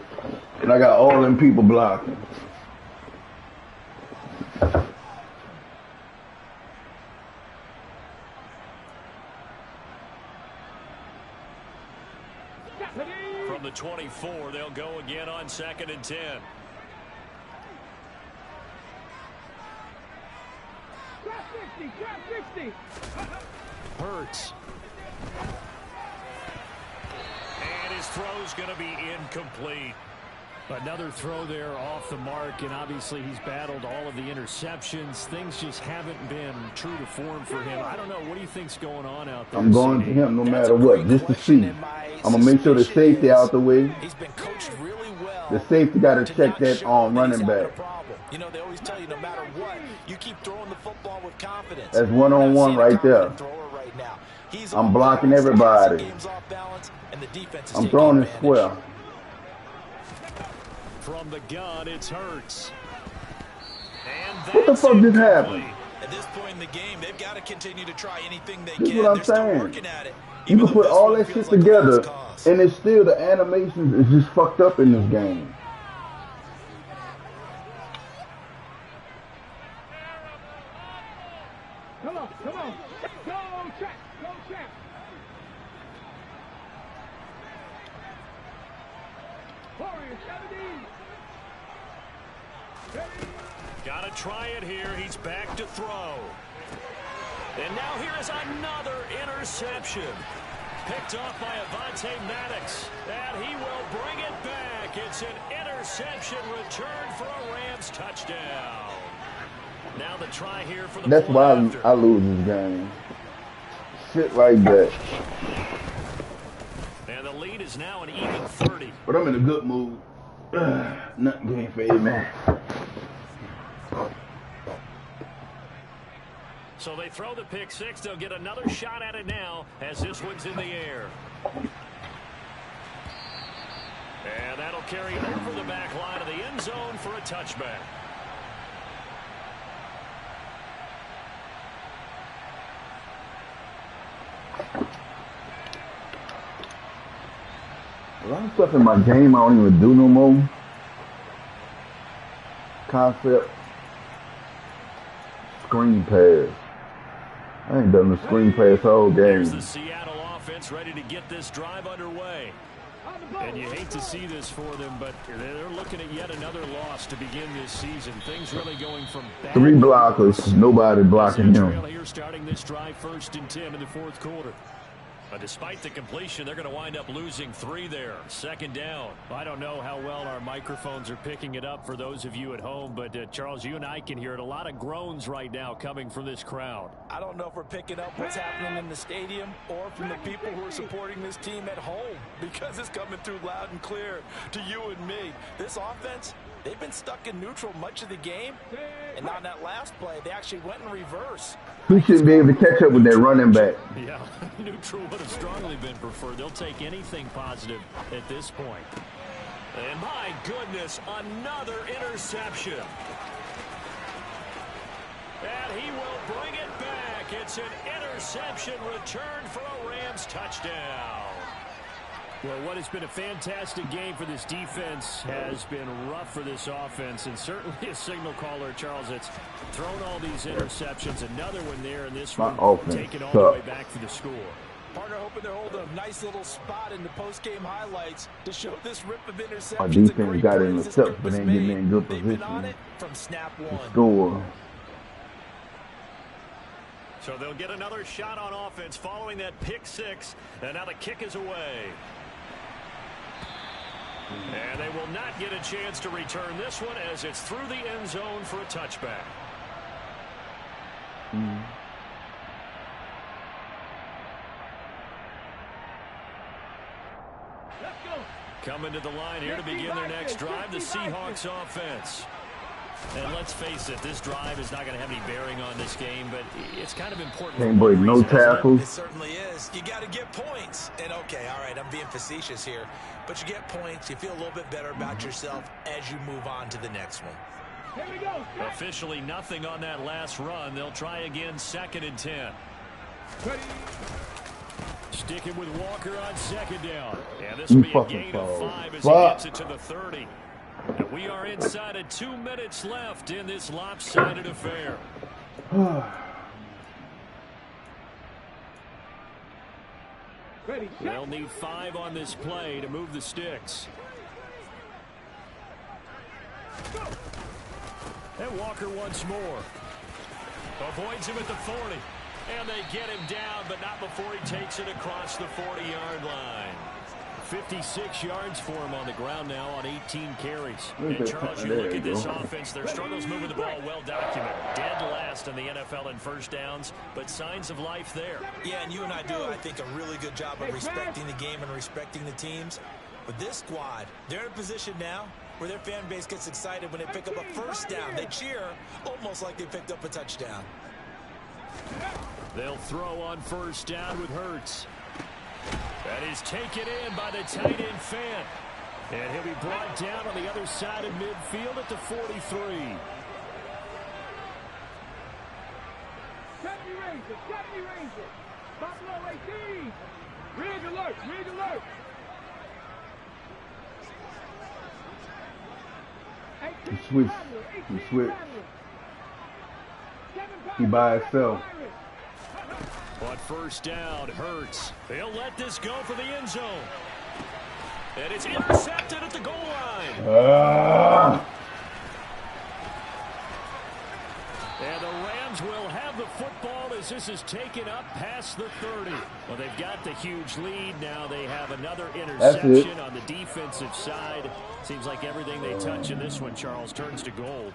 and I got all them people blocking. From the 24, they'll go again on 2nd and 10. Trap 60. Hurts. And his throw's going to be incomplete. Another throw there off the mark, and obviously he's battled all of the interceptions. Things just haven't been true to form for him. I don't know. What do you think's going on out there? I'm going to him no matter what, just to see. I'm going to make sure the safety out the way. He's been coached really well. The safety got to check that on running back. You know, they always tell you no matter what, you keep throwing the football with confidence. That's one-on-one right there. I'm blocking everybody. I'm throwing it square. From the gun, it's Hurts. And what the fuck just happened? At this point in the game, they've got to continue to try anything they can. This is what I'm saying. You can put all that shit together, and it's still the animations is just fucked up in this game. Come on. Go, check. Warrior 70. Got to try it here. He's back to throw. And now here is another interception. Picked off by Avonte Maddox. And he will bring it back. It's an interception return for a Rams touchdown. Now the try here for the That's why I lose this game. Shit like that. And the lead is now an even 30. But I'm in a good mood. Nothing game for man. So they throw the pick six. They'll get another shot at it now as this one's in the air. And that'll carry over the back line of the end zone for a touchback. A lot of stuff in my game I don't even do no more. Concept. Screen pass. I ain't done the screen pass whole game. There's the Seattle offense ready to get this drive underway. And you hate to see this for them, but they're looking at yet another loss to begin this season. Things really going from bad. 3 blockers, nobody blocking him. Here starting this drive 1st and 10 in the 4th quarter. But despite the completion, they're going to wind up losing 3 there. 2nd down. I don't know how well our microphones are picking it up for those of you at home, but Charles, you and I can hear it. A lot of groans right now coming from this crowd. I don't know if we're picking up what's happening in the stadium or from the people who are supporting this team at home, because it's coming through loud and clear to you and me. This offense, they've been stuck in neutral much of the game, and on that last play, they actually went in reverse. He shouldn't be able to catch up with that running back. Yeah, neutral would have strongly been preferred. They'll take anything positive at this point. And my goodness, another interception. And he will bring it back. It's an interception return for a Rams touchdown. Well, what has been a fantastic game for this defense has been rough for this offense, and certainly a signal caller, Charles, that's thrown all these interceptions. Another one there, and this one taken all the way back for the score. Partner hoping they're holding a nice little spot in the post-game highlights to show this rip of interceptions. Our defense got in the steps, but ain't getting in good position from snap to one. score. So they'll get another shot on offense following that pick six, and now the kick is away. And they will not get a chance to return this one as it's through the end zone for a touchback. Let's go. Coming to the line here to begin their next drive, the Seahawks offense. And let's face it, this drive is not going to have any bearing on this game, but it's kind of important. Can't break no tackles. It certainly is. You got to get points. And okay, all right, I'm being facetious here, but you get points. You feel a little bit better about yourself as you move on to the next one. Here we go. Officially nothing on that last run. They'll try again 2nd and 10. Ready. Sticking with Walker on second down. And this will be a gain of 5 as he gets it to the 30. And we are inside of 2 minutes left in this lopsided affair. They'll need 5 on this play to move the sticks. And Walker once more. Avoids him at the 40. And they get him down, but not before he takes it across the 40-yard line. 56 yards for him on the ground now on 18 carries. And Charles, you look at this offense, their struggles moving the ball well documented. Dead last in the NFL in first downs, but signs of life there. Yeah, and you and I do, I think, a really good job of respecting the game and respecting the teams. But this squad, they're in a position now where their fan base gets excited when they pick up a first down. They cheer almost like they picked up a touchdown. They'll throw on first down with Hurts. That is taken in by the tight end Fant. And he'll be brought down on the other side of midfield at the 43. Deputy Ranger. Buffalo 18. Rig alert, rig alert. He switched. He switched. He by himself. On first down, Hurts. They'll let this go for the end zone. And it's intercepted at the goal line. And the Rams will have the football as this is taken up past the 30. Well, they've got the huge lead. Now they have another interception on the defensive side. Seems like everything they touch in this one, Charles, turns to gold.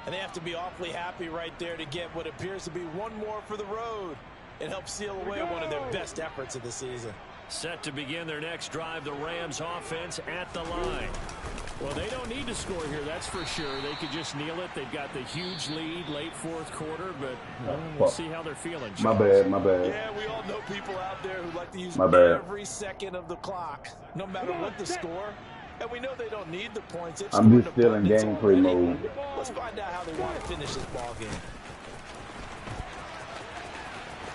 And they have to be awfully happy right there to get what appears to be one more for the road. It helps seal away one of their best efforts of the season. Set to begin their next drive, the Rams offense at the line. Well, they don't need to score here, that's for sure. They could just kneel it. They've got the huge lead late fourth quarter, but we'll see how they're feeling. My bad, my bad. Yeah, we all know people out there who like to use every second of the clock, no matter what the score. And we know they don't need the points. I'm just still in gameplay mode. Let's find out how they want to finish this ball game.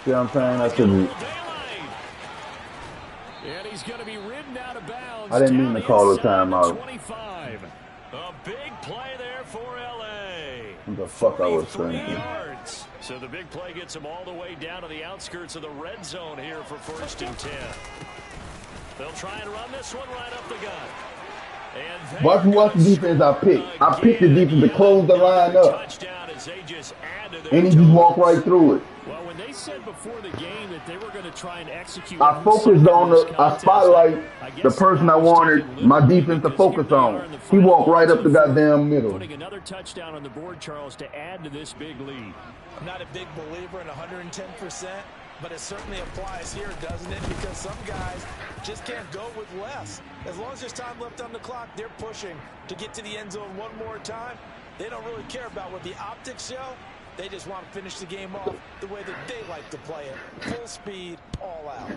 See what I'm saying? I couldn't. And he's going to be ridden out of bounds. I didn't mean to call the timeout. 25. A big play there for LA. What the fuck I was thinking. Yards. So the big play gets him all the way down to the outskirts of the red zone here for 1st and 10. They'll try and run this one right up the gut. Watch the defense I picked. I picked the defense to close the line up. And he just walked right through it. Well, when they said before the game that they were going to try and execute, I focused on I spotlight the person I wanted my defense to focus on. He walked right up the goddamn middle. Putting another touchdown on the board, Charles, to add to this big lead. I'm not a big believer in 110%. But it certainly applies here, doesn't it? Because some guys just can't go with less. As long as there's time left on the clock, they're pushing to get to the end zone one more time. They don't really care about what the optics show. They just want to finish the game off the way that they like to play it. Full speed, all out.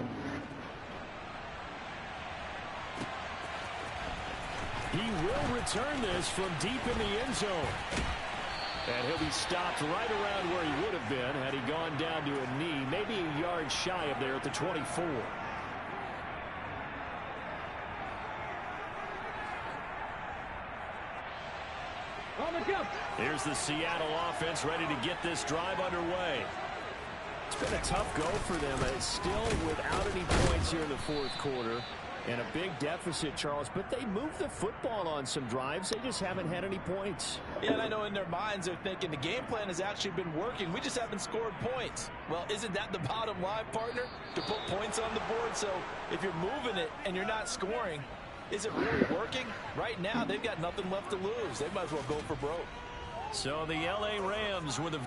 He will return this from deep in the end zone. And he'll be stopped right around where he would have been had he gone down to a knee, maybe a yard shy of there at the 24. Here's the Seattle offense ready to get this drive underway. It's been a tough go for them. It's still without any points here in the fourth quarter. And a big deficit, Charles, but they moved the football on some drives. They just haven't had any points. Yeah, and I know in their minds they're thinking the game plan has actually been working. We just haven't scored points. Well, isn't that the bottom line, partner? To put points on the board. So if you're moving it and you're not scoring, is it really working? Right now, they've got nothing left to lose. They might as well go for broke. So the LA Rams with a